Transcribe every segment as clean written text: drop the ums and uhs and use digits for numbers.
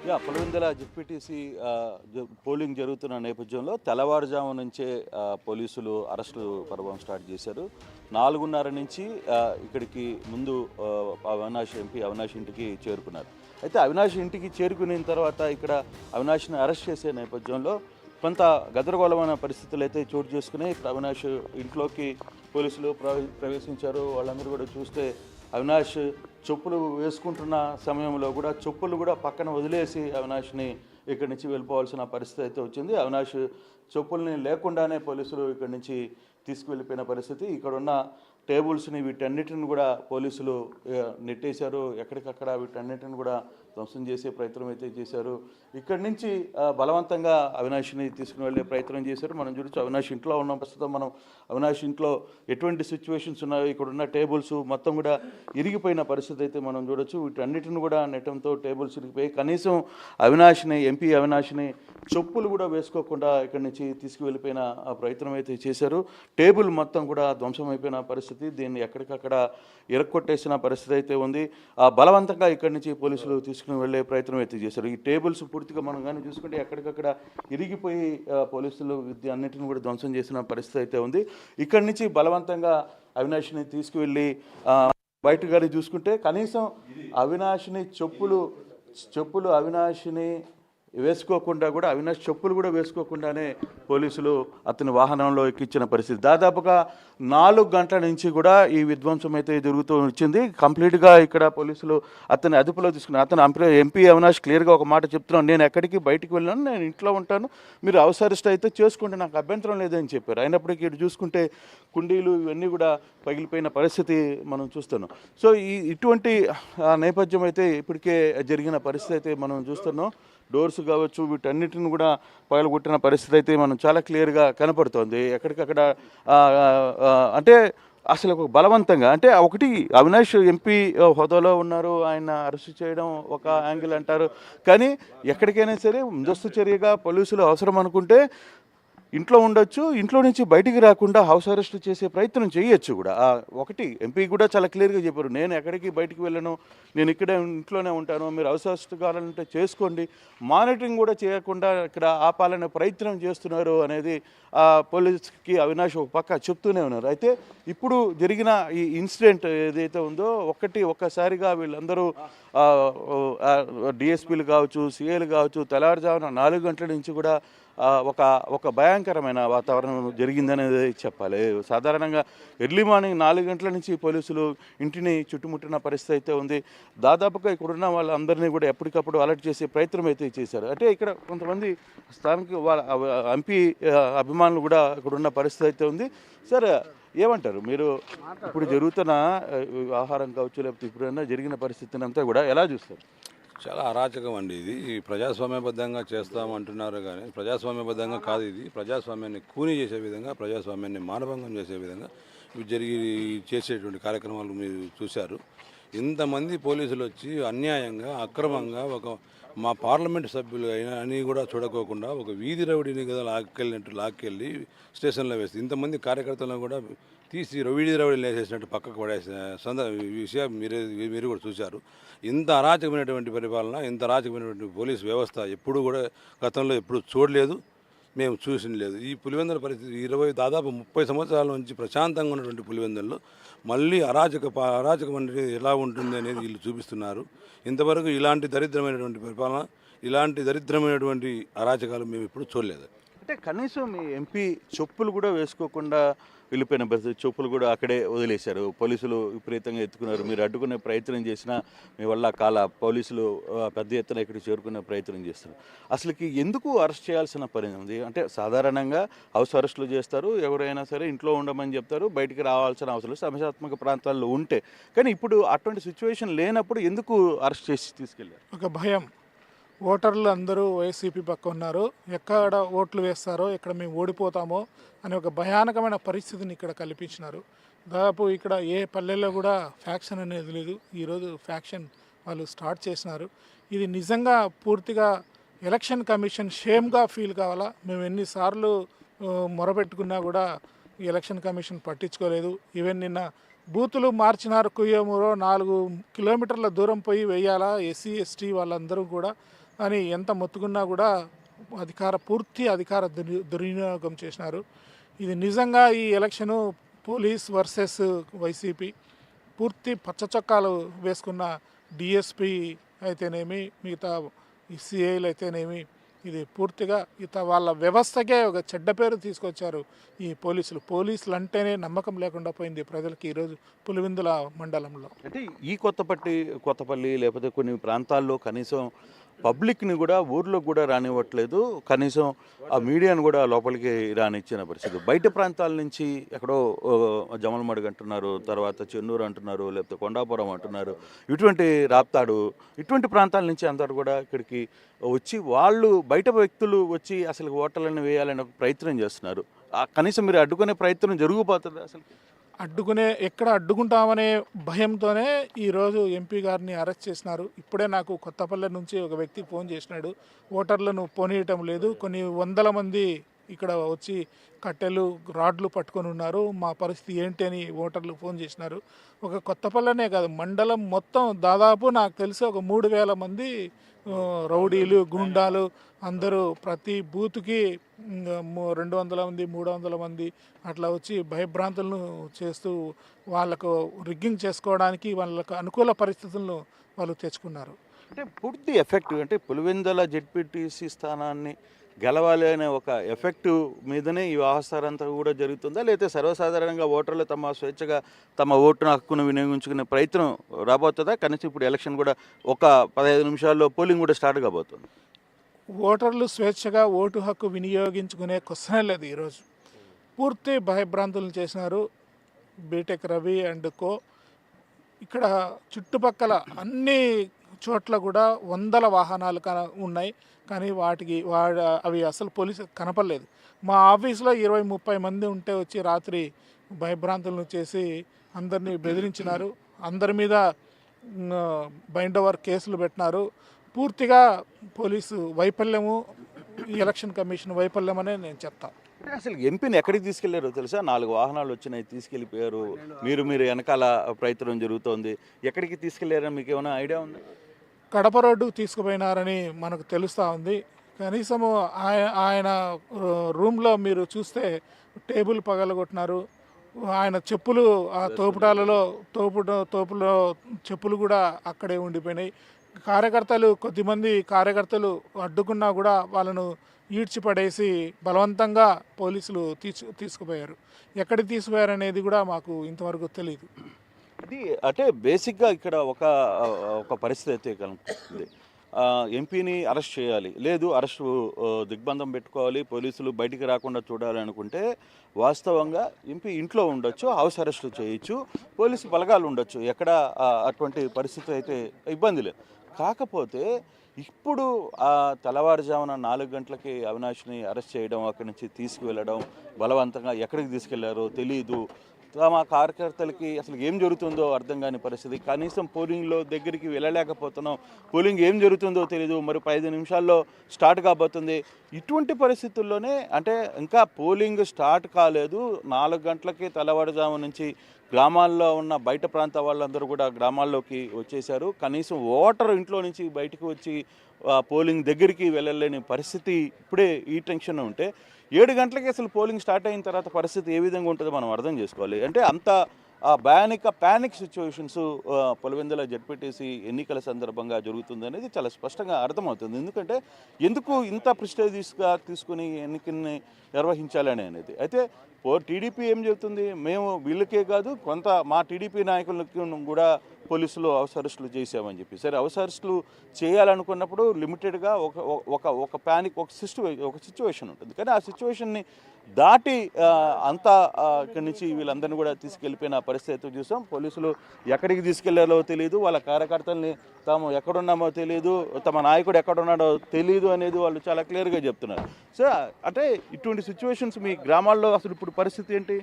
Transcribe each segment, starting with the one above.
Pulivendula ZPTC polling జరుగుతున్న నేపథ్యంలో తెల్లవారుజాము నుంచే పోలీసులు అరెస్టులు పర్వం స్టార్ట్ చేశారు. 4:30 నుంచి ఇక్కడికి ముందు ఎంపీ అవినాష్ ఇంటికి చేరుకున్నారు. అయితే అవినాష్ ఇంటికి చేరుకున్న తర్వాత ఇక్కడ అవినాష్ని అరెస్ట్ చేసే నేపథ్యంలో కొంత గందరగోళమైన పరిస్థితులు అయితే చోటు చేసుకుని ఇక్కడ అవినాష్ ఇంట్లోకి పోలీసులు ప్రవేశించారు. వాళ్ళందరూ కూడా చూస్తే అవినాష్ చెప్పులు వేసుకుంటున్న సమయంలో కూడా చెప్పులు కూడా పక్కన వదిలేసి అవినాష్ని ఇక్కడి నుంచి వెళ్ళిపోవాల్సిన పరిస్థితి అయితే వచ్చింది. అవినాష్ చెప్పుల్ని లేకుండానే పోలీసులు ఇక్కడి నుంచి తీసుకువెళ్ళిపోయిన పరిస్థితి. ఇక్కడ ఉన్న టేబుల్స్ని వీటన్నిటిని కూడా పోలీసులు నెట్టేశారు. ఎక్కడికక్కడ వీటన్నిటిని కూడా ధ్వంసం చేసే ప్రయత్నం అయితే చేశారు. ఇక్కడి నుంచి బలవంతంగా అవినాష్ని తీసుకుని వెళ్ళే ప్రయత్నం చేశారు. మనం చూడొచ్చు అవినాష్ ఇంట్లో ఉన్న ప్రస్తుతం మనం అవినాష్ ఇంట్లో ఎటువంటి సిచ్యువేషన్స్ ఉన్నాయో ఇక్కడ ఉన్న టేబుల్స్ మొత్తం కూడా ఇరిగిపోయిన పరిస్థితి అయితే మనం చూడొచ్చు. వీటన్నిటిని కూడా నెట్టడంతో టేబుల్స్ ఇరిగిపోయి కనీసం ఎంపీ అవినాష్ని చెప్పులు కూడా వేసుకోకుండా ఇక్కడి నుంచి తీసుకువెళ్ళిపోయిన ప్రయత్నం అయితే చేశారు. టేబుల్ మొత్తం కూడా ధ్వంసం అయిపోయిన పరిస్థితి. దీన్ని ఎక్కడికక్కడ ఇరక్కొట్టేసిన పరిస్థితి అయితే ఉంది. బలవంతంగా ఇక్కడి నుంచి పోలీసులు తీసుకుని వెళ్ళే ప్రయత్నం అయితే చేశారు. ఈ టేబుల్స్ పూర్తిగా మనం కానీ చూసుకుంటే ఎక్కడికక్కడ ఇరిగిపోయి పోలీసులు అన్నింటిని కూడా ధ్వంసం చేసిన పరిస్థితి అయితే ఉంది. ఇక్కడి నుంచి బలవంతంగా అవినాష్ని తీసుకువెళ్ళి బయట గారి చూసుకుంటే కనీసం అవినాష్ని చెప్పులు అవినాష్ని వేసుకోకుండా కూడా అవినాష్ చెప్పులు కూడా వేసుకోకుండానే పోలీసులు అతని వాహనంలో ఎక్కించిన పరిస్థితి. దాదాపుగా 4 గంటల నుంచి కూడా ఈ విధ్వంసం అయితే జరుగుతూ వచ్చింది. కంప్లీట్గా ఇక్కడ పోలీసులు అతని అదుపులో తీసుకున్నారు. ఎంపీ అవినాష్ క్లియర్గా ఒక మాట చెప్తున్నాను, నేను ఎక్కడికి బయటికి వెళ్ళాను, నేను ఇంట్లో ఉంటాను, మీరు అవసరస్ట్ అయితే చేసుకోండి, నాకు అభ్యంతరం లేదని చెప్పారు. అయినప్పటికీ ఇటు చూసుకుంటే కుండీలు ఇవన్నీ కూడా పగిలిపోయిన పరిస్థితి మనం చూస్తున్నాం. సో ఇటువంటి నేపథ్యం అయితే ఇప్పటికే జరిగిన పరిస్థితి అయితే మనం చూస్తున్నాం. డోర్స్ కావచ్చు వీటన్నిటిని కూడా పగలగొట్టిన పరిస్థితి అయితే మనం చాలా క్లియర్గా కనపడుతోంది. ఎక్కడికక్కడ అంటే అసలు ఒక బలవంతంగా అంటే ఒకటి అవినాష్ ఎంపీ హోదాలో ఉన్నారు, ఆయన అరెస్ట్ చేయడం ఒక యాంగిల్ అంటారు. కానీ ఎక్కడికైనా సరే ముందస్తు చర్యగా పోలీసులు అవసరం అనుకుంటే ఇంట్లో ఉండొచ్చు, ఇంట్లో నుంచి బయటికి రాకుండా హౌస్ అరెస్ట్ చేసే ప్రయత్నం చేయొచ్చు కూడా. ఒకటి ఎంపీ కూడా చాలా క్లియర్గా చెప్పారు, నేను ఎక్కడికి బయటికి వెళ్ళను, నేను ఇక్కడే ఇంట్లోనే ఉంటాను, మీరు హౌస్ అరెస్ట్ కావాలంటే చేసుకోండి, మానిటరింగ్ కూడా చేయకుండా ఇక్కడ ఆపాలనే ప్రయత్నం చేస్తున్నారు అనేది పోలీస్కి అవినాష్ ఒక పక్క చెప్తూనే ఉన్నారు. అయితే ఇప్పుడు జరిగిన ఈ ఇన్సిడెంట్ ఏదైతే ఉందో ఒక్కసారిగా వీళ్ళందరూ డిఎస్పీలు కావచ్చు, సిఐలు కావచ్చు తెల్లవారుజామున 4 గంటల నుంచి కూడా ఒక భయంకరమైన వాతావరణం జరిగిందనేది చెప్పాలి. సాధారణంగా ఎర్లీ మార్నింగ్ 4 గంటల నుంచి పోలీసులు ఇంటిని చుట్టుముట్టిన పరిస్థితి అయితే ఉంది. దాదాపుగా ఇక్కడున్న వాళ్ళందరినీ కూడా ఎప్పటికప్పుడు అలర్ట్ చేసే ప్రయత్నం అయితే చేశారు. అంటే ఇక్కడ కొంతమంది స్థానిక వాళ్ళ ఎంపీ అభిమానులు కూడా ఇక్కడున్న పరిస్థితి అయితే ఉంది. సార్ ఏమంటారు మీరు? ఇప్పుడు జరుగుతున్న ఆహారం కావచ్చు లేకపోతే ఇప్పుడైనా జరిగిన పరిస్థితిని అంతా కూడా ఎలా చూస్తారు? చాలా అరాచకం అండి ఇది. ప్రజాస్వామ్యబద్ధంగా చేస్తామంటున్నారు కానీ ప్రజాస్వామ్యబద్ధంగా కాదు. ఇది ప్రజాస్వామ్యాన్ని కూని చేసే విధంగా, ప్రజాస్వామ్యాన్ని మానభంగం చేసే విధంగా చేసేటువంటి కార్యక్రమాలు మీరు చూశారు. ఇంతమంది పోలీసులు వచ్చి అన్యాయంగా అక్రమంగా మా పార్లమెంట్ సభ్యులు అని కూడా చూడకోకుండా ఒక వీధి రౌడీని కదా లాక్కెళ్ళి స్టేషన్లో వేసి ఇంతమంది కార్యకర్తలను కూడా తీసి వీధి రౌడీని వేసేసినట్టు పక్కకు పడేసిన విషయం మీరు కూడా చూశారు. ఇంత అరాచకమైనటువంటి పరిపాలన, ఇంత అరాచకమైనటువంటి పోలీసు వ్యవస్థ ఎప్పుడు కూడా గతంలో ఎప్పుడు చూడలేదు, మేము చూసిన లేదు. ఈ పులివెందుల పరిస్థితి దాదాపు 30 సంవత్సరాల నుంచి ప్రశాంతంగా ఉన్నటువంటి పులివెందుల్లో మళ్ళీ అరాచకం అనేది ఎలా ఉంటుంది అనేది వీళ్ళు చూపిస్తున్నారు. ఇంతవరకు ఇలాంటి దరిద్రమైనటువంటి పరిపాలన, ఇలాంటి దరిద్రమైనటువంటి అరాచకాలు మేము ఎప్పుడు చూడలేదు. అంటే కనీసం మీ ఎంపీ చెప్పులు కూడా వేసుకోకుండా వెళ్ళిపోయిన పరిస్థితి, చెప్పులు కూడా అక్కడే వదిలేశారు. పోలీసులు విపరీతంగా ఎత్తుకున్నారు. మీరు అడ్డుకునే ప్రయత్నం చేసినా మీ వల్ల పోలీసులు పెద్ద ఎత్తున ఇక్కడికి చేరుకునే ప్రయత్నం చేస్తారు. అసలుకి ఎందుకు అరెస్ట్ చేయాల్సిన పని ఉంది? అంటే సాధారణంగా హౌస్ అరెస్టులు చేస్తారు, ఎవరైనా సరే ఇంట్లో ఉండమని చెప్తారు, బయటికి రావాల్సిన అవసరం సమస్యాత్మక ప్రాంతాల్లో ఉంటే. కానీ ఇప్పుడు అటువంటి సిచ్యువేషన్ లేనప్పుడు ఎందుకు అరెస్ట్ చేసి తీసుకెళ్ళారు? ఒక భయం. ఓటర్లు అందరూ వైసీపీ పక్క ఉన్నారు, ఎక్కడ ఓట్లు వేస్తారో, ఎక్కడ మేము ఓడిపోతామో అనే ఒక భయానకమైన పరిస్థితిని ఇక్కడ కల్పించినారు. దాదాపు ఇక్కడ ఏ పల్లెల్లో కూడా ఫ్యాక్షన్ అనేది లేదు. ఈరోజు ఫ్యాక్షన్ వాళ్ళు స్టార్ట్ చేసినారు. ఇది నిజంగా పూర్తిగా ఎలక్షన్ కమిషన్ షేమ్గా ఫీల్ కావాలా. మేము ఎన్నిసార్లు మొరపెట్టుకున్నా కూడా ఈ ఎలక్షన్ కమిషన్ పట్టించుకోలేదు. ఈవెన్ నిన్న బూతులు మార్చినారు. కుయ్యమూరో 4 కిలోమీటర్ల దూరం పోయి వేయాలా, ఎస్సీ ఎస్టీ వాళ్ళందరూ కూడా అని ఎంత మొత్తుకున్నా కూడా పూర్తి అధికార దుర్వినియోగం చేసినారు. ఇది నిజంగా ఈ ఎలక్షను పోలీస్ వర్సెస్ వైసీపీ, పూర్తి పచ్చ చొక్కాలు వేసుకున్న డిఎస్పి అయితేనేమి, మిగతా ఈ సిఐలు అయితేనేమి, ఇది పూర్తిగా వాళ్ళ వ్యవస్థకే ఒక చెడ్డ పేరు తీసుకొచ్చారు ఈ పోలీసులు అంటేనే నమ్మకం లేకుండా పోయింది ప్రజలకి ఈరోజు పులివెందుల మండలంలో. అంటే ఈ కొత్తపల్లి లేకపోతే కొన్ని ప్రాంతాల్లో కనీసం పబ్లిక్ని కూడా ఊర్లోకి కూడా రానివ్వట్లేదు, కనీసం ఆ మీడియాను కూడా లోపలికి రానిచ్చిన పరిస్థితి. బయట ప్రాంతాల నుంచి ఎక్కడో జమలమడుగు అంటున్నారు, తర్వాత చెన్నూరు అంటున్నారు, లేకపోతే కొండాపురం అంటున్నారు, ఇటువంటి రాప్తాడు, ఇటువంటి ప్రాంతాల నుంచి అందరూ కూడా ఇక్కడికి వచ్చి వాళ్ళు బయట వ్యక్తులు వచ్చి అసలు ఓటర్లను వేయాలని ఒక ప్రయత్నం చేస్తున్నారు. కనీసం మీరు అడ్డుకునే ప్రయత్నం జరిగిపోతుంది. అసలు ఎక్కడ అడ్డుకుంటామనే భయంతోనే ఈరోజు ఎంపీ గారిని అరెస్ట్ చేసినారు. ఇప్పుడే నాకు కొత్తపల్లి నుంచి ఒక వ్యక్తి ఫోన్ చేసినాడు, ఓటర్లను పోనీయటం లేదు, కొన్ని వందల మంది ఇక్కడ వచ్చి కట్టెలు రాడ్లు పట్టుకొని ఉన్నారు, మా పరిస్థితి ఏంటి అని ఓటర్లు ఫోన్ చేసినారు. ఒక కొత్తపల్లెనే కాదు, మండలం మొత్తం దాదాపు నాకు తెలిసి ఒక 3,000 మంది రౌడీలు, గుండాలు అందరూ ప్రతి బూత్కి 200 మంది 300 మంది అట్లా వచ్చి భయభ్రాంతులను చేస్తూ వాళ్ళకు రిగ్గింగ్ చేసుకోవడానికి వాళ్ళకు అనుకూల పరిస్థితులను వాళ్ళు తెచ్చుకున్నారు. అంటే పూర్తి ఎఫెక్టివ్ అంటే పులివెందుల జెడ్పీటీసీ స్థానాన్ని గెలవాలి అనే ఒక ఎఫెక్టివ్ మీదనే ఈ వ్యవహారంతా కూడా జరుగుతుందా, లేకపోతే సర్వసాధారణంగా ఓటర్లు తమ స్వేచ్ఛగా తమ ఓటును హక్కును వినియోగించుకునే ప్రయత్నం రాబోతుందా? కనీసం ఇప్పుడు ఎలక్షన్ కూడా ఒక 15 నిమిషాల్లో పోలింగ్ కూడా స్టార్ట్ కాబోతుంది. ఓటర్లు స్వేచ్ఛగా ఓటు హక్కు వినియోగించుకునే క్వశ్చనే లేదు. ఈరోజు పూర్తి భయభ్రాంతులను చేసినారు బీటెక్ రవి అండ్ కో. ఇక్కడ చుట్టుపక్కల అన్ని చోట్ల కూడా వందల వాహనాలు ఉన్నాయి, కానీ అవి అసలు పోలీసు కనపడలేదు. మా ఆఫీస్లో 20-30 మంది ఉంటే వచ్చి రాత్రి భయభ్రాంతులను చేసి అందరినీ బెదిరించినారు, అందరి మీద బైండ్ ఓవర్ కేసులు పెట్టినారు. పూర్తిగా పోలీసు వైఫల్యము, ఎలక్షన్ కమిషన్ వైఫల్యం అనే నేను చెప్తాను. అసలు ఎంపీని ఎక్కడికి తీసుకెళ్లారో తెలుసా? 4 వాహనాలు వచ్చినాయి, తీసుకెళ్ళిపోయారు. మీరు వెనకాల ప్రయత్నం జరుగుతోంది. ఎక్కడికి తీసుకెళ్లారని మీకు ఏమైనా ఐడియా ఉంది? కడప రోడ్డు తీసుకుపోయినారని మనకు తెలుస్తూ ఉంది. కనీసము ఆయన రూమ్లో మీరు చూస్తే టేబుల్ పగలగొట్టినారు. ఆయన చెప్పులు ఆ తోపులో చెప్పులు కూడా అక్కడే ఉండిపోయినాయి. కొద్దిమంది కార్యకర్తలు అడ్డుకున్నా కూడా వాళ్ళను ఈడ్చిపడేసి బలవంతంగా పోలీసులు తీసుకుపోయారు. ఎక్కడికి తీసుకుపోయారు అనేది కూడా మాకు ఇంతవరకు తెలియదు. ఇది అంటే బేసిక్గా ఇక్కడ ఒక పరిస్థితి అయితే కనుక్కుంది. ఎంపీని అరెస్ట్ చేయాలి, లేదు అరెస్టు దిగ్బంధం పెట్టుకోవాలి, పోలీసులు బయటికి రాకుండా చూడాలి అనుకుంటే వాస్తవంగా ఎంపీ ఇంట్లో ఉండొచ్చు, హౌస్ అరెస్టు చేయొచ్చు, పోలీసు బలగాలు ఉండొచ్చు, ఎక్కడ అటువంటి పరిస్థితి అయితే ఇబ్బంది లేదు. కాకపోతే ఇప్పుడు తెల్లవారుజామున 4 గంటలకి అవినాష్ని అరెస్ట్ చేయడం, అక్కడి నుంచి తీసుకువెళ్ళడం, బలవంతంగా ఎక్కడికి తీసుకెళ్లారో తెలియదు, మా కార్యకర్తలకి అసలు ఏం జరుగుతుందో అర్థం కాని పరిస్థితి. కనీసం పోలింగ్లో దగ్గరికి వెళ్ళలేకపోతున్నాం, పోలింగ్ ఏం జరుగుతుందో తెలీదు, మరి 15 నిమిషాల్లో స్టార్ట్ కాబోతుంది. ఇటువంటి పరిస్థితుల్లోనే అంటే ఇంకా పోలింగ్ స్టార్ట్ కాలేదు, 4 గంటలకి తెల్లవారుజాము నుంచి గ్రామాల్లో ఉన్న బయట ప్రాంత వాళ్ళందరూ కూడా గ్రామాల్లోకి వచ్చేసారు. కనీసం ఓటర్ ఇంట్లో నుంచి బయటకు వచ్చి పోలింగ్ దగ్గరికి వెళ్ళలేని పరిస్థితి ఇప్పుడే ఈ టెన్షన్ ఉంటే 7 గంటలకి అసలు పోలింగ్ స్టార్ట్ అయిన తర్వాత పరిస్థితి ఏ విధంగా ఉంటుందో మనం అర్థం చేసుకోవాలి. అంటే అంత ప్యానిక్ సిచ్యువేషన్స్ పులివెందుల జెడ్పీటీసీ ఎన్నికల సందర్భంగా జరుగుతుంది అనేది చాలా స్పష్టంగా అర్థమవుతుంది. ఎందుకు ఇంత ప్రెస్టేజియస్గా తీసుకుని ఎన్నికల్ని నిర్వహించాలని అనేది. అయితే టీడీపీ ఏం చెబుతుంది, మేము వీళ్ళకే కాదు కొంత మా టీడీపీ నాయకులకు కూడా పోలీసులు హౌస్ అరెస్టులు చేసామని చెప్పి. సరే, హౌస్ అరెస్టులు చేయాలనుకున్నప్పుడు లిమిటెడ్గా ఒక ప్యానిక్ ఒక సిచ్యువేషన్ ఉంటుంది, కానీ ఆ సిచ్యువేషన్ని దాటి అంతా ఇక్కడి నుంచి వీళ్ళందరినీ కూడా తీసుకెళ్ళిపోయిన పరిస్థితి చూసాం. పోలీసులు ఎక్కడికి తీసుకెళ్లారో తెలియదు, వాళ్ళ కార్యకర్తల్ని తాము ఎక్కడున్నామో తెలియదు, తమ నాయకుడు ఎక్కడున్నాడో తెలియదు అనేది వాళ్ళు చాలా క్లియర్గా చెప్తున్నారు. సో అంటే ఇటువంటి సిచ్యువేషన్స్ మీ గ్రామాల్లో అసలు ఇప్పుడు పరిస్థితి ఏంటి?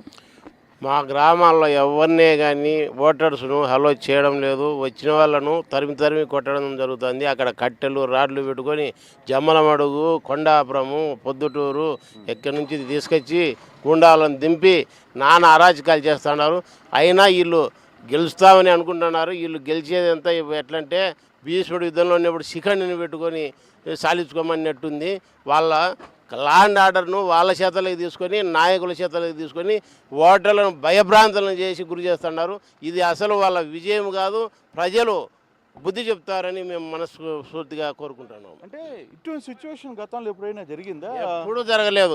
మా గ్రామాల్లో ఎవరినే కానీ ఓటర్స్ను హలో చేయడం లేదు, వచ్చిన వాళ్ళను తరిమి కొట్టడం జరుగుతుంది. అక్కడ కట్టెలు రాడ్లు పెట్టుకొని జమ్మలమడుగు, కొండాపురము, పొద్దుటూరు ఎక్కడి నుంచి తీసుకొచ్చి గుండాలను దింపి నానా అరాచకాలు చేస్తున్నారు. అయినా వీళ్ళు గెలుస్తామని అనుకుంటున్నారు. వీళ్ళు గెలిచేదంతా ఎట్లంటే భీష్ముడు యుద్ధంలో ఉన్నప్పుడు శిఖండిని పెట్టుకొని సాలించుకోమన్నట్టుంది. వాళ్ళ లా అండ్ ఆర్డర్ను వాళ్ళ చేతలకు తీసుకొని నాయకుల చేతలకు తీసుకొని ఓటర్లను భయభ్రాంతులను చేసి గురి చేస్తున్నారు. ఇది అసలు వాళ్ళ విజయం కాదు, ప్రజలు బుద్ధి చెప్తారని మేము మనస్ఫూర్తిగా కోరుకుంటున్నాం. అంటే ఇటువంటి సిచ్యువేషన్ గతంలో ఎప్పుడైనా జరిగిందా? ఎప్పుడూ జరగలేదు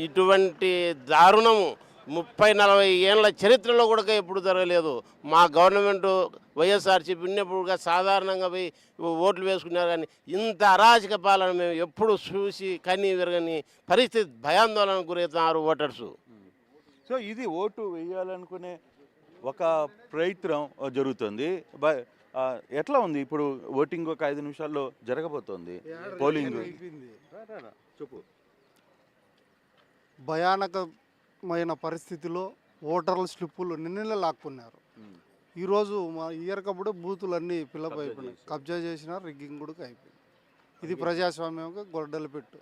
ఇటువంటి దారుణము 30-40 ఏళ్ళ చరిత్రలో కూడా ఎప్పుడు జరగలేదు. మా గవర్నమెంట్ వైఎస్ఆర్సీపీ ఉన్నప్పుడుగా సాధారణంగా పోయి ఓట్లు వేసుకున్నారు, కానీ ఇంత అరాచక పాలన మేము ఎప్పుడు చూసి కన్నీ విరగని పరిస్థితి, భయాందోళనకు గురవుతున్నారు ఓటర్సు. సో ఇది ఓటు వేయాలనుకునే ఒక ప్రయత్నం జరుగుతుంది. ఎట్లా ఉంది ఇప్పుడు ఓటింగ్? ఒక 5 నిమిషాల్లో జరగబోతోంది పోలింగ్. చెప్పు. భయానకమైన పరిస్థితిలో ఓటర్ల స్లిప్పులు నిన్నెలా లాక్కున్నారు. ఈరోజు మా ఇయర్కప్పుడు బూతులన్నీ ఫిలప్ అయిపోయినాయి, కబ్జా చేసిన రిగ్గింగ్ కూడా అయిపోయింది. ఇది ప్రజాస్వామ్యంగా గొడ్డలు పెట్టు.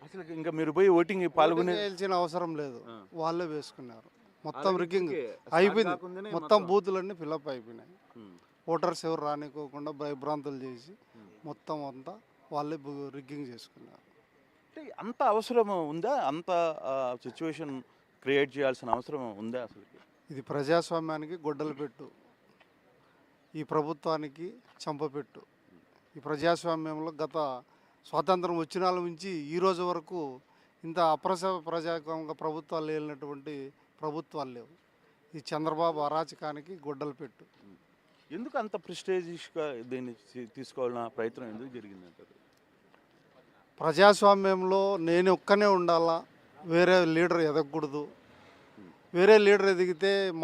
అసలు ఇంకా మీరు పోయి ఓటింగ్ పాల్గొనే వేయాల్సిన అవసరం లేదు, వాళ్ళే వేసుకున్నారు. మొత్తం రిగ్గింగ్ అయిపోయింది, మొత్తం బూతులన్నీ ఫిలప్ అయిపోయినాయి. ఓటర్స్ ఎవరు రానికోకుండా భయభ్రాంతులు చేసి మొత్తం అంతా వాళ్ళే రిగ్గింగ్ చేసుకున్నారు. అంటే అంత అవసరం ఉందా? అంత సిచ్యువేషన్ క్రియేట్ చేయాల్సిన అవసరం ఉందా అసలు? ఇది ప్రజాస్వామ్యానికి గొడ్డలు పెట్టు, ఈ ప్రభుత్వానికి చంపపెట్టు. ఈ ప్రజాస్వామ్యంలో గత స్వాతంత్రం వచ్చిన నుంచి ఈ రోజు వరకు ఇంత ప్రజాస్వామ్య ప్రభుత్వాలు లేనటువంటి ప్రభుత్వాలు లేవు. ఈ చంద్రబాబు అరాచకానికి గొడ్డలు పెట్టు. ఎందుకు అంత ప్రెస్టేజియస్గా దీన్ని తీసుకోవాలన్న ప్రయత్నం ఎందుకు జరిగిందంటారు? ప్రజాస్వామ్యంలో నేను ఒక్కనే ఉండాలా, వేరే లీడర్ ఎదగకూడదు. వేరే లీడర్ ఎదిగితే